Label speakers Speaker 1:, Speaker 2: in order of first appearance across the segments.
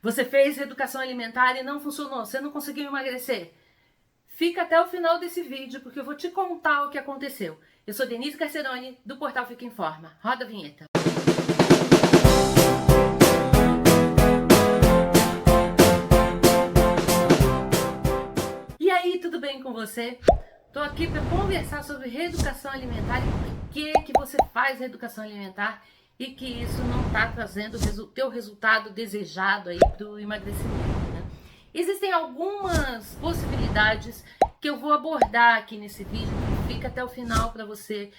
Speaker 1: Você fez reeducação alimentar e não funcionou, você não conseguiu emagrecer. Fica até o final desse vídeo, porque eu vou te contar o que aconteceu. Eu sou Denise Carcerone, do portal Fica Informa. Roda a vinheta. E aí, tudo bem com você? Tô aqui para conversar sobre reeducação alimentar e por que você faz reeducação alimentar e que isso não está trazendo o teu resultado desejado aí para o emagrecimento, né? Existem algumas possibilidades que eu vou abordar aqui nesse vídeo, que fica até o final para você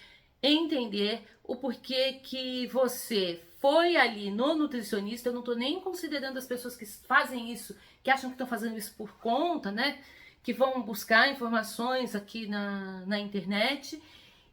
Speaker 1: entender o porquê que você foi ali no nutricionista. Eu não estou nem considerando as pessoas que fazem isso, que acham que estão fazendo isso por conta, né? Que vão buscar informações aqui na internet,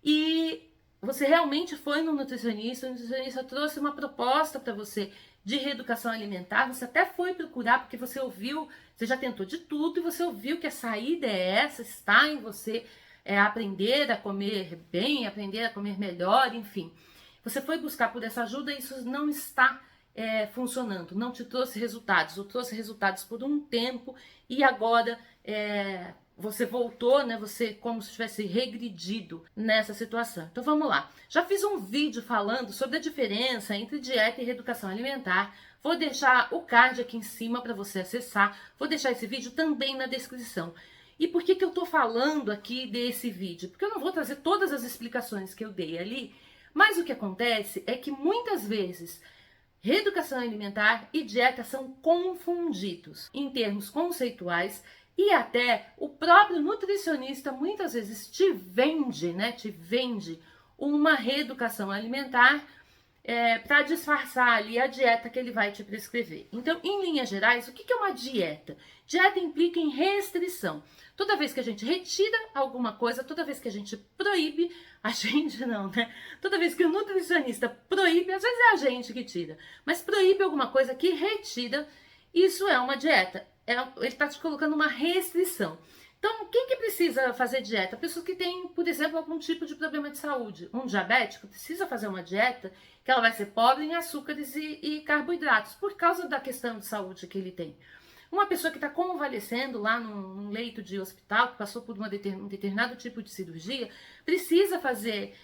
Speaker 1: e você realmente foi no nutricionista, o nutricionista trouxe uma proposta para você de reeducação alimentar, você até foi procurar porque você ouviu, você já tentou de tudo e você ouviu que a saída é essa, está em você aprender a comer bem, aprender a comer melhor, enfim. Você foi buscar por essa ajuda e isso não está funcionando, não te trouxe resultados, ou trouxe resultados por um tempo e agora você voltou, né? Você como se tivesse regredido nessa situação. Então vamos lá. Já fiz um vídeo falando sobre a diferença entre dieta e reeducação alimentar. Vou deixar o card aqui em cima para você acessar. Vou deixar esse vídeo também na descrição. E por que eu tô falando aqui desse vídeo? Porque eu não vou trazer todas as explicações que eu dei ali, mas o que acontece é que muitas vezes reeducação alimentar e dieta são confundidos em termos conceituais, e até o próprio nutricionista muitas vezes te vende, né? Te vende uma reeducação alimentar para disfarçar ali a dieta que ele vai te prescrever. Então, em linhas gerais, o que é uma dieta? Dieta implica em restrição. Toda vez que a gente retira alguma coisa, toda vez que a gente proíbe, a gente não, né? Toda vez que o nutricionista proíbe, às vezes é a gente que tira, mas proíbe alguma coisa que retira, isso é uma dieta. Ele está te colocando uma restrição. Então, quem que precisa fazer dieta? Pessoas que têm, por exemplo, algum tipo de problema de saúde. Um diabético precisa fazer uma dieta que ela vai ser pobre em açúcares e carboidratos, por causa da questão de saúde que ele tem. Uma pessoa que está convalescendo lá num leito de hospital, que passou por um determinado tipo de cirurgia, precisa fazer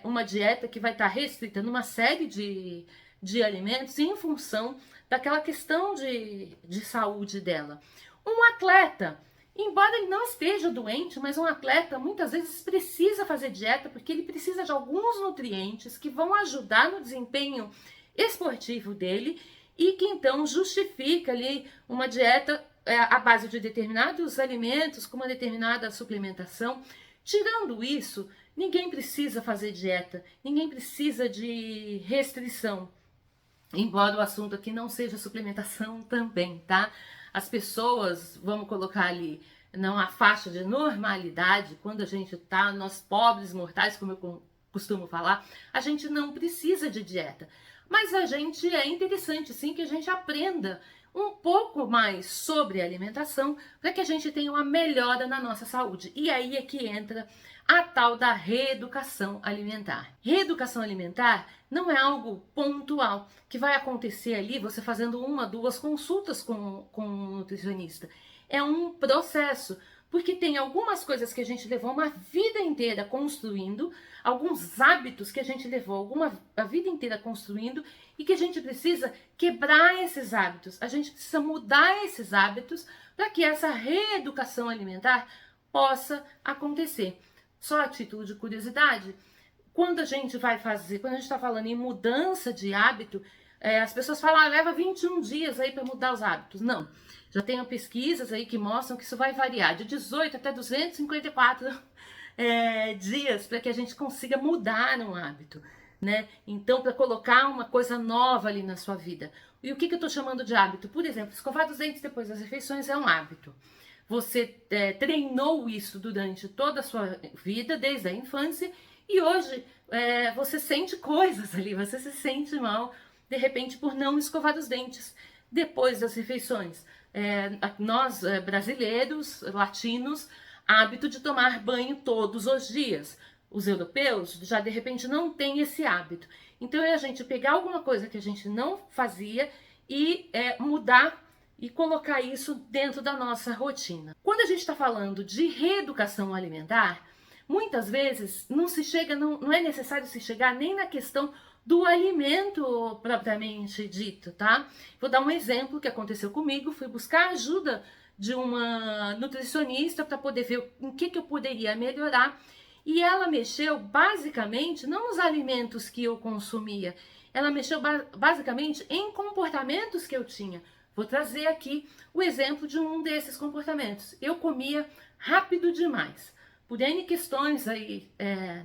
Speaker 1: uma dieta que vai estar restrita numa série de alimentos em função daquela questão de saúde dela. Um atleta, embora ele não esteja doente, mas um atleta muitas vezes precisa fazer dieta porque ele precisa de alguns nutrientes que vão ajudar no desempenho esportivo dele e que então justifica ali uma dieta à base de determinados alimentos, com uma determinada suplementação. Tirando isso, ninguém precisa fazer dieta, ninguém precisa de restrição. Embora o assunto aqui não seja suplementação também, tá? As pessoas, vamos colocar ali, não a faixa de normalidade, quando a gente tá, nós pobres mortais, como eu costumo falar, a gente não precisa de dieta. Mas a gente é interessante sim que a gente aprenda um pouco mais sobre alimentação para que a gente tenha uma melhora na nossa saúde. E aí é que entra a tal da reeducação alimentar. Reeducação alimentar não é algo pontual, que vai acontecer ali você fazendo uma, duas consultas com um nutricionista. É um processo, porque tem algumas coisas que a gente levou uma vida inteira construindo, alguns hábitos que a gente levou a vida inteira construindo e que a gente precisa quebrar esses hábitos. A gente precisa mudar esses hábitos para que essa reeducação alimentar possa acontecer. Só a título de curiosidade, quando a gente está falando em mudança de hábito, as pessoas falam, leva 21 dias aí para mudar os hábitos. Não, já tenho pesquisas aí que mostram que isso vai variar de 18 até 254 dias para que a gente consiga mudar um hábito, né? Então, para colocar uma coisa nova ali na sua vida. E o que eu estou chamando de hábito? Por exemplo, escovar os dentes depois das refeições é um hábito. Você treinou isso durante toda a sua vida, desde a infância, e hoje você sente coisas ali, você se sente mal, de repente, por não escovar os dentes depois das refeições. Nós, brasileiros, latinos, hábito de tomar banho todos os dias. Os europeus já, de repente, não têm esse hábito. Então, é a gente pegar alguma coisa que a gente não fazia e mudar e colocar isso dentro da nossa rotina. Quando a gente está falando de reeducação alimentar, muitas vezes não é necessário se chegar nem na questão do alimento propriamente dito, tá? Vou dar um exemplo que aconteceu comigo, fui buscar ajuda de uma nutricionista para poder ver o que eu poderia melhorar, e ela mexeu basicamente não nos alimentos que eu consumia, ela mexeu basicamente em comportamentos que eu tinha. Vou trazer aqui o exemplo de um desses comportamentos. Eu comia rápido demais. Por N questões aí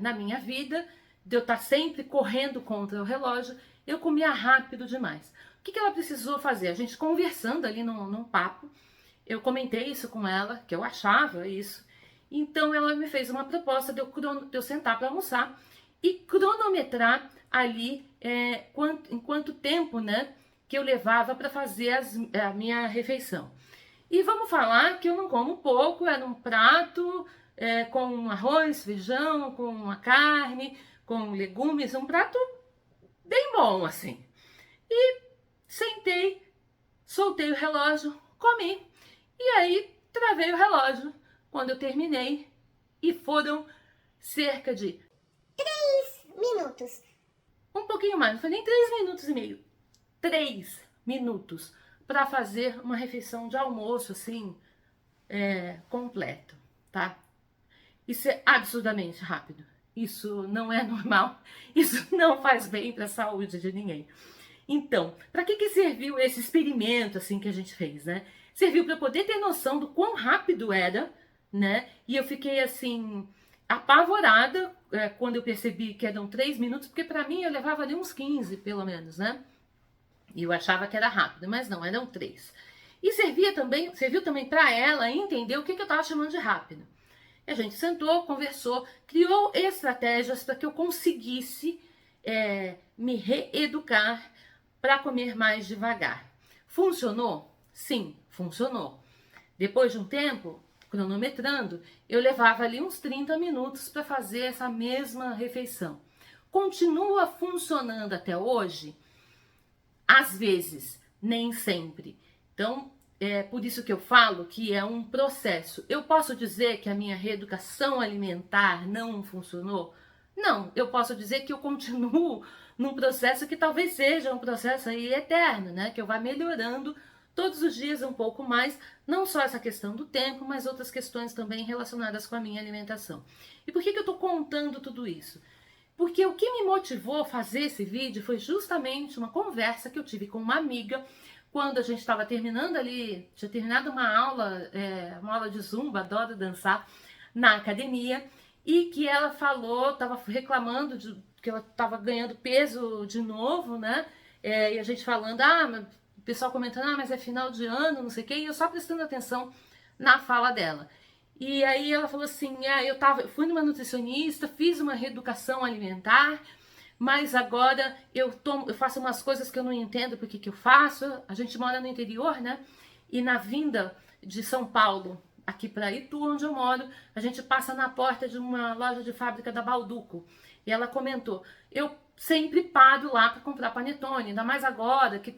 Speaker 1: na minha vida, de eu estar sempre correndo contra o relógio, eu comia rápido demais. O que ela precisou fazer? A gente conversando ali num papo, eu comentei isso com ela, que eu achava isso. Então ela me fez uma proposta de eu sentar para almoçar e cronometrar ali em quanto tempo, né, que eu levava para fazer a minha refeição. E vamos falar que eu não como pouco, era um prato com arroz, feijão, com uma carne, com legumes, um prato bem bom assim. E sentei, soltei o relógio, comi, e aí travei o relógio quando eu terminei, e foram cerca de
Speaker 2: 3 minutos.
Speaker 1: um pouquinho mais, não foi nem 3 minutos e meio, 3 minutos para fazer uma refeição de almoço assim, completo, tá? Isso é absurdamente rápido. Isso não é normal. Isso não faz bem para a saúde de ninguém. Então, para que serviu esse experimento assim que a gente fez, né? Serviu para poder ter noção do quão rápido era, né? E eu fiquei assim apavorada quando eu percebi que eram 3 minutos, porque para mim eu levava ali uns 15, pelo menos, né? E eu achava que era rápido, mas não, eram 3. E serviu também para ela entender o que eu estava chamando de rápido. A gente sentou, conversou, criou estratégias para que eu conseguisse me reeducar para comer mais devagar. Funcionou? Sim, funcionou. Depois de um tempo, cronometrando, eu levava ali uns 30 minutos para fazer essa mesma refeição. Continua funcionando até hoje? Às vezes, nem sempre. Então, é por isso que eu falo que é um processo. Eu posso dizer que a minha reeducação alimentar não funcionou? Não, eu posso dizer que eu continuo num processo que talvez seja um processo aí eterno, né? Que eu vá melhorando todos os dias um pouco mais, não só essa questão do tempo, mas outras questões também relacionadas com a minha alimentação. E por que eu estou contando tudo isso? Porque o que me motivou a fazer esse vídeo foi justamente uma conversa que eu tive com uma amiga quando a gente estava terminando ali, tinha terminado uma aula de zumba, adoro dançar, na academia, e que ela falou, estava reclamando que ela estava ganhando peso de novo, né? E a gente falando, o pessoal comentando, mas é final de ano, não sei o quê, e eu só prestando atenção na fala dela. E aí ela falou assim, eu fui numa nutricionista, fiz uma reeducação alimentar, mas agora eu faço umas coisas que eu não entendo porque que eu faço. A gente mora no interior, né? E na vinda de São Paulo, aqui para Itu, onde eu moro, a gente passa na porta de uma loja de fábrica da Balduco. E ela comentou, eu sempre paro lá para comprar panetone, ainda mais agora que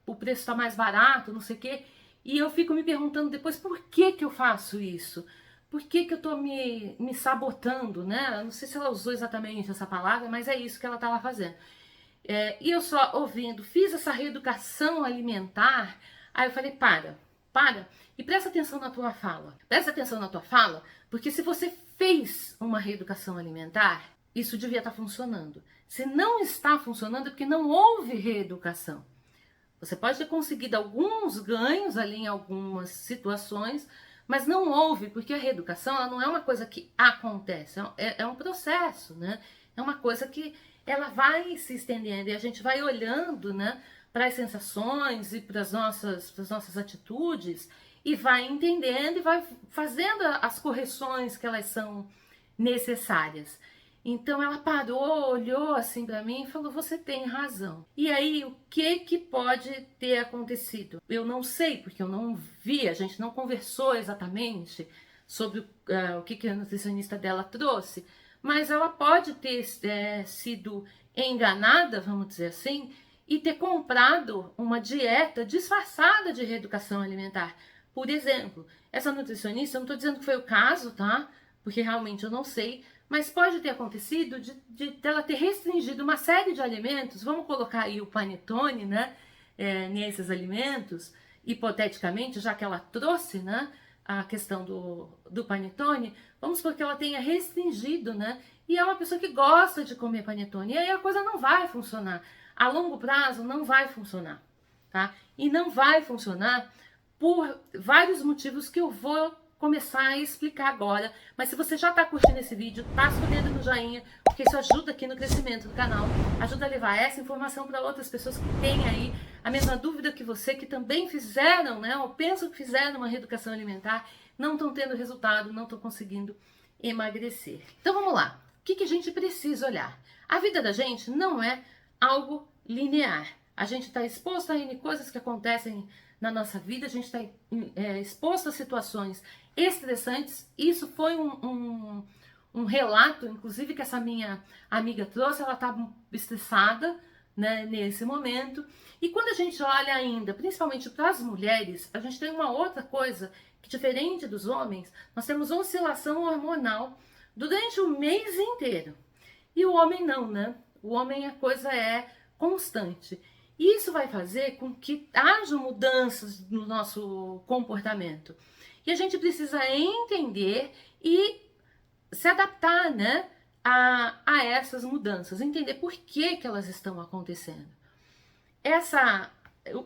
Speaker 1: o preço está mais barato, não sei o quê. E eu fico me perguntando depois por que eu faço isso? Por que eu tô me sabotando, né? Não sei se ela usou exatamente essa palavra, mas é isso que ela estava fazendo. E eu só ouvindo, fiz essa reeducação alimentar, aí eu falei, para, e presta atenção na tua fala. Presta atenção na tua fala, porque se você fez uma reeducação alimentar, isso devia estar funcionando. Se não está funcionando, é porque não houve reeducação. Você pode ter conseguido alguns ganhos ali em algumas situações, mas não houve, porque a reeducação ela não é uma coisa que acontece, é um processo, né? É uma coisa que ela vai se estendendo e a gente vai olhando, né, para as sensações e para as nossas atitudes e vai entendendo e vai fazendo as correções que elas são necessárias. Então ela parou, olhou assim para mim e falou, você tem razão. E aí, o que pode ter acontecido? Eu não sei, porque eu não vi, a gente não conversou exatamente sobre o que a nutricionista dela trouxe, mas ela pode ter sido enganada, vamos dizer assim, e ter comprado uma dieta disfarçada de reeducação alimentar. Por exemplo, essa nutricionista, eu não estou dizendo que foi o caso, tá? Porque realmente eu não sei, mas pode ter acontecido de ela ter restringido uma série de alimentos, vamos colocar aí o panetone, né, nesses alimentos, hipoteticamente, já que ela trouxe, né, a questão do panetone, vamos supor que ela tenha restringido, né, e é uma pessoa que gosta de comer panetone, e aí a coisa não vai funcionar. A longo prazo não vai funcionar, tá? E não vai funcionar por vários motivos que eu vou começar a explicar agora. Mas se você já está curtindo esse vídeo, passa o dedo no joinha, porque isso ajuda aqui no crescimento do canal, ajuda a levar essa informação para outras pessoas que têm aí a mesma dúvida que você, que também fizeram, né, ou pensam que fizeram uma reeducação alimentar, não estão tendo resultado, não estão conseguindo emagrecer. Então vamos lá. O que a gente precisa olhar? A vida da gente não é algo linear. A gente está exposto a N coisas que acontecem na nossa vida, a gente está exposto a situações estressantes. Isso foi um relato, inclusive, que essa minha amiga trouxe. Ela estava estressada, né, nesse momento. E quando a gente olha ainda, principalmente para as mulheres, a gente tem uma outra coisa que, diferente dos homens, nós temos oscilação hormonal durante o mês inteiro. E o homem não, né? O homem, a coisa é constante. Isso vai fazer com que haja mudanças no nosso comportamento. E a gente precisa entender e se adaptar, né, a essas mudanças. Entender por que elas estão acontecendo.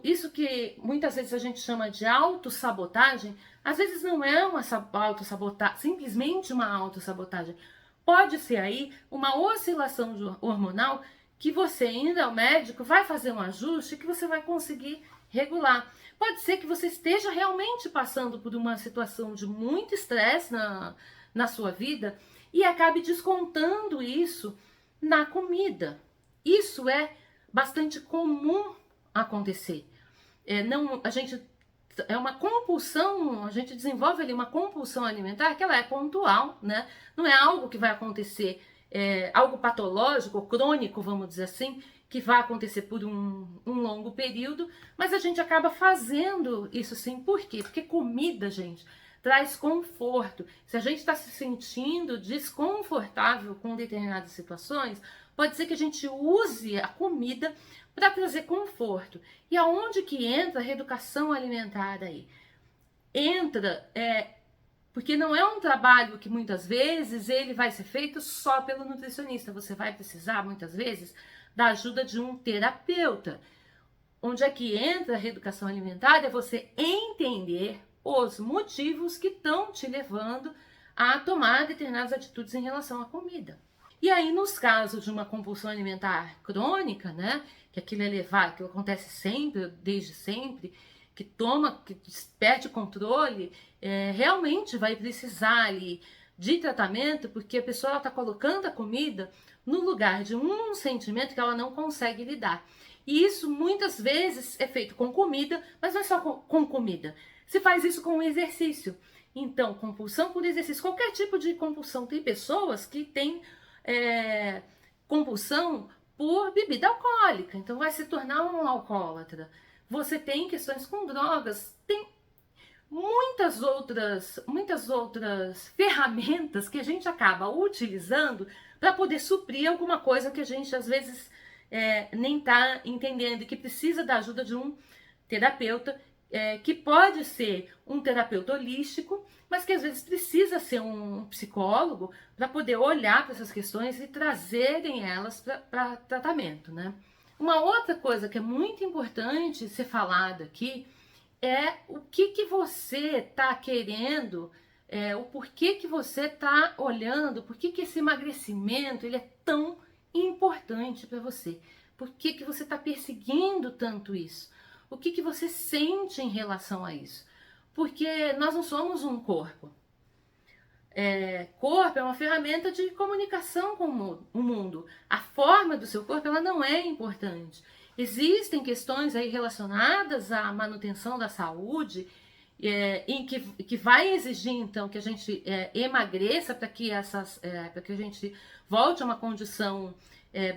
Speaker 1: Isso que muitas vezes a gente chama de autossabotagem, às vezes não é uma autossabotagem, simplesmente uma autossabotagem. Pode ser aí uma oscilação hormonal que você, indo ao médico, vai fazer um ajuste que você vai conseguir regular. Pode ser que você esteja realmente passando por uma situação de muito estresse na sua vida e acabe descontando isso na comida. Isso é bastante comum acontecer. É uma compulsão, a gente desenvolve ali uma compulsão alimentar que ela é pontual, né? Não é algo que vai acontecer, algo patológico, crônico, vamos dizer assim, que vai acontecer por um longo período, mas a gente acaba fazendo isso sim. Por quê? Porque comida, gente, traz conforto. Se a gente está se sentindo desconfortável com determinadas situações, pode ser que a gente use a comida para trazer conforto. E aonde que entra a reeducação alimentar aí? Entra, porque não é um trabalho que muitas vezes ele vai ser feito só pelo nutricionista. Você vai precisar, muitas vezes, da ajuda de um terapeuta. Onde é que entra a reeducação alimentar? É você entender os motivos que estão te levando a tomar determinadas atitudes em relação à comida. E aí, nos casos de uma compulsão alimentar crônica, né, que aquilo que acontece sempre, desde sempre, que perde o controle, realmente vai precisar ali de tratamento, porque a pessoa está colocando a comida no lugar de um sentimento que ela não consegue lidar. E isso muitas vezes é feito com comida, mas não é só com comida. Se faz isso com exercício. Então, compulsão por exercício, qualquer tipo de compulsão. Tem pessoas que têm compulsão por bebida alcoólica, então vai se tornar um alcoólatra. Você tem questões com drogas, tem muitas outras ferramentas que a gente acaba utilizando para poder suprir alguma coisa que a gente às vezes nem está entendendo e que precisa da ajuda de um terapeuta, que pode ser um terapeuta holístico, mas que às vezes precisa ser um psicólogo para poder olhar para essas questões e trazerem elas para tratamento, né? Uma outra coisa que é muito importante ser falado aqui é o que você está querendo, o porquê que você está olhando, por que esse emagrecimento ele é tão importante para você, por que você está perseguindo tanto isso, o que você sente em relação a isso, porque nós não somos um corpo. Corpo é uma ferramenta de comunicação com o mundo. A forma do seu corpo ela não é importante. Existem questões aí relacionadas à manutenção da saúde, em que vai exigir então que a gente emagreça para que a gente volte a uma condição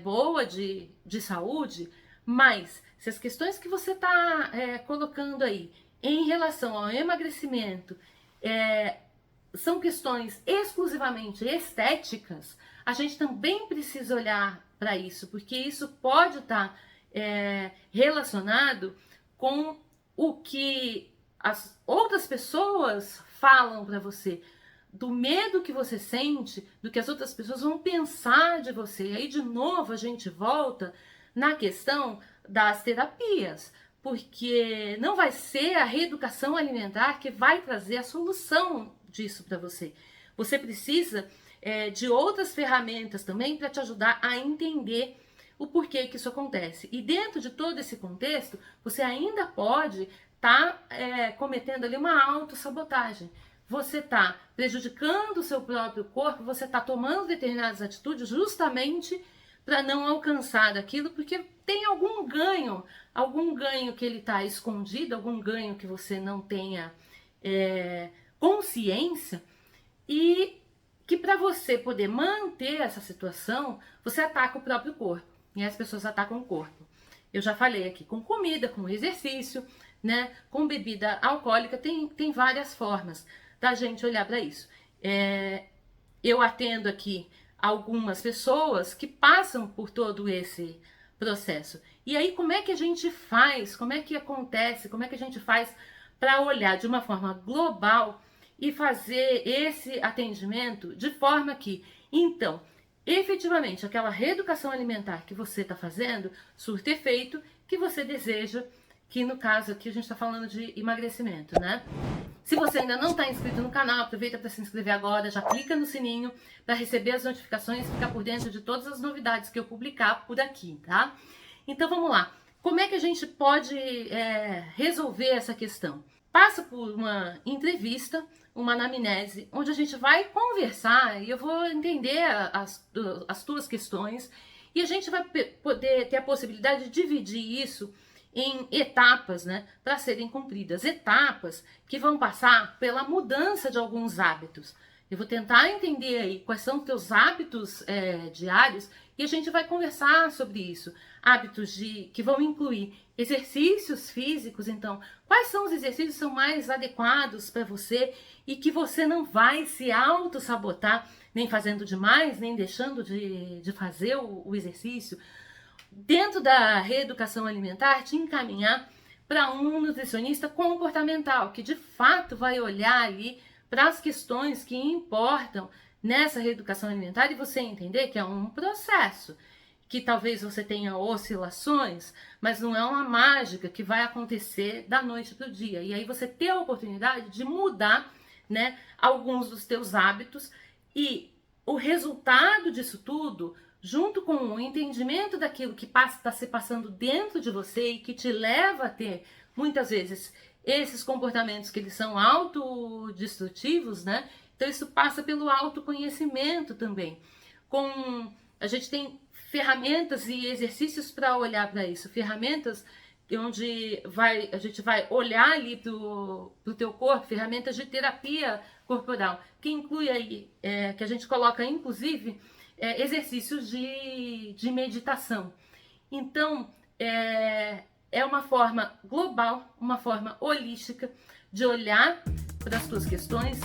Speaker 1: boa de saúde, Mas se as questões que você está colocando aí em relação ao emagrecimento são questões exclusivamente estéticas, a gente também precisa olhar para isso, porque isso pode estar relacionado com o que as outras pessoas falam para você, do medo que você sente, do que as outras pessoas vão pensar de você. E aí, de novo, a gente volta na questão das terapias, porque não vai ser a reeducação alimentar que vai trazer a solução disso para você. Você precisa de outras ferramentas também para te ajudar a entender o porquê que isso acontece. E dentro de todo esse contexto, você ainda pode estar cometendo ali uma autossabotagem. Você está prejudicando o seu próprio corpo, você está tomando determinadas atitudes justamente para não alcançar aquilo, porque tem algum ganho que ele está escondido, algum ganho que você não tenha consciência, e que para você poder manter essa situação, você ataca o próprio corpo, e as pessoas atacam o corpo. Eu já falei aqui, com comida, com exercício, né, com bebida alcoólica, tem várias formas da gente olhar para isso. Eu atendo aqui algumas pessoas que passam por todo esse processo. E aí, como é que a gente faz? Como é que acontece? Como é que a gente faz para olhar de uma forma global e fazer esse atendimento de forma que, então, efetivamente, aquela reeducação alimentar que você está fazendo surta efeito que você deseja, que no caso aqui a gente está falando de emagrecimento, né? Se você ainda não está inscrito no canal, aproveita para se inscrever agora, já clica no sininho para receber as notificações e ficar por dentro de todas as novidades que eu publicar por aqui, tá? Então vamos lá. Como é que a gente pode resolver essa questão? Passa por uma entrevista, uma anamnese, onde a gente vai conversar e eu vou entender as tuas questões e a gente vai poder ter a possibilidade de dividir isso em etapas, né, para serem cumpridas. Etapas que vão passar pela mudança de alguns hábitos. Eu vou tentar entender aí quais são os teus hábitos diários e a gente vai conversar sobre isso. Hábitos que vão incluir exercícios físicos, então, quais são os exercícios que são mais adequados para você e que você não vai se auto-sabotar, nem fazendo demais, nem deixando de fazer o exercício. Dentro da reeducação alimentar, te encaminhar para um nutricionista comportamental, que de fato vai olhar ali para as questões que importam nessa reeducação alimentar e você entender que é um processo, que talvez você tenha oscilações, mas não é uma mágica que vai acontecer da noite para o dia. E aí você ter a oportunidade de mudar, né, alguns dos teus hábitos e o resultado disso tudo, junto com o entendimento daquilo que está se passando dentro de você e que te leva a ter, muitas vezes, esses comportamentos que eles são autodestrutivos, né? Então isso passa pelo autoconhecimento também. A gente tem ferramentas e exercícios para olhar para isso, ferramentas onde a gente vai olhar ali pro teu corpo, ferramentas de terapia corporal, que inclui aí, que a gente coloca inclusive exercícios de meditação. Então, é uma forma global, uma forma holística de olhar para as tuas questões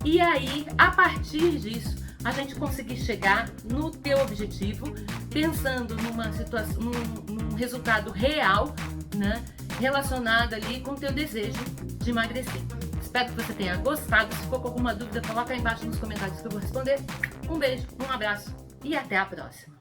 Speaker 1: e aí, a partir disso, a gente conseguir chegar no teu objetivo, pensando numa situação, num resultado real, né, relacionado ali com o teu desejo de emagrecer. Espero que você tenha gostado. Se ficou com alguma dúvida, coloca aí embaixo nos comentários que eu vou responder. Um beijo, um abraço e até a próxima.